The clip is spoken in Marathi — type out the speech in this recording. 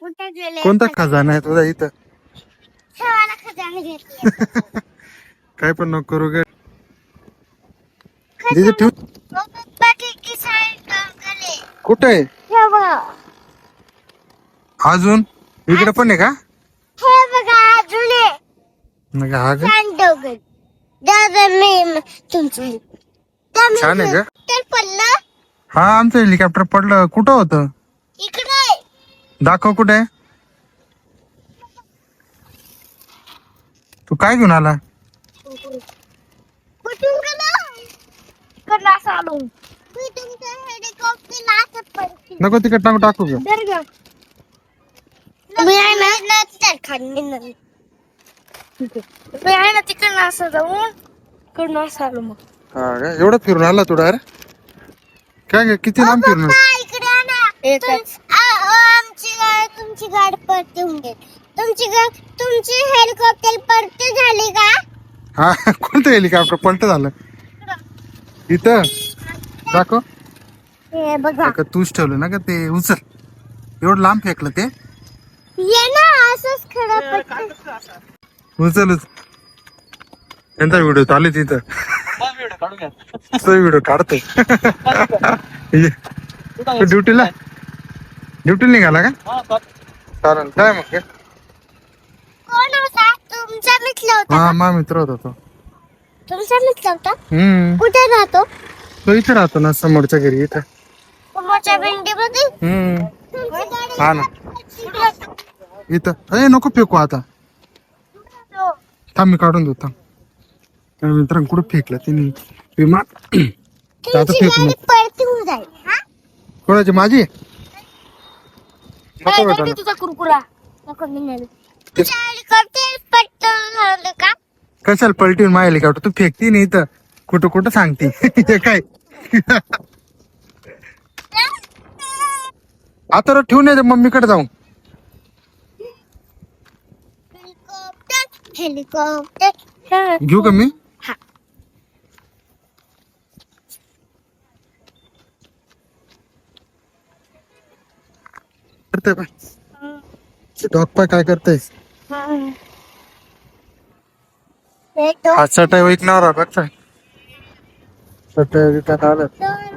कुठे गेले कोणता खजाना आहे तुझा इथं? ठेवायला खजाना घेतले काय पण नको करू ग दीदी. ठेव. बाकी की साईड गले कुठे आहे हे बघा अजून? इकडे पण आहे का? हे बघा अजून आहे मग हा ग सांडोगल दादा मी तुमचं छान आहे का? तर पडलं हा आमचं हेलिकॉप्टर पडलं. कुठं होतं? इकडे दाखव कुठे आहे? तू काय घेऊन आला? कुठून गेलो कडला आलो मी तुमच्या हेलिकॉप्टर लाचत पडते नको तिकडे टाकू टाकू ग. दर ग मी आहे ना तर खाणे नाही मी आहे ना तिकडनं असं जाऊन कडनं असं आलो मग हा का? एवढं फिरून आला तू डायरेक्ट? काय ग किती लांब फिरून आला? इकडे आमची गाडी तुमची गाडी पडते होऊन तुमची हेलिकॉप्टर पडते झाली का हा कोणतं हेलिकॉप्टर पलट झालं? इथं दाखव. हे बघा का तूच ठेवलं ना का ते? उचल. एवढं लांब फेकलं ते? ये ना असंच खरं पडतं उचलच. त्यांचा व्हिडिओ चालू आहे तिथं. व्हिडिओ काढतोय. ड्युटीला निघाला का? चालेल काय मग? कोण होता तुमचा मित्र होता हा मा मित्र होता तो. तुमचा मित्र होता हम्म. कुठे राहतो तो इथे राहतो ना समोरच्या घरी इथं. समोरच्या भेंडीमध्ये हा ना इथं. ए नको फेकू आता. थांब मी काढून देतो. मित्रांनो कुठं फेकलं तिने विमान. आता तुमची फेकू गाडी नको. पडते होऊन जाईल हा कोणाची? माझी? नको बेटा. तुझा कुरकुरा नको निघाल तुझ्या हेलिकॉप्टर पडतं झालं का कशाला पलटीन माझ्या हेलिकॉप्टर? तू फेकती नाही इथं. कुठं कुठं सांगते. हे काय आता रो ठेवून येते मम्मीकडे जाऊन. हेलिकॉप्टर घेऊ का मी? हा करते बाय डॉग पाय काय करतेस? एक हा चटाई ऐकणार बघ. चटाई विकत आलं. दोन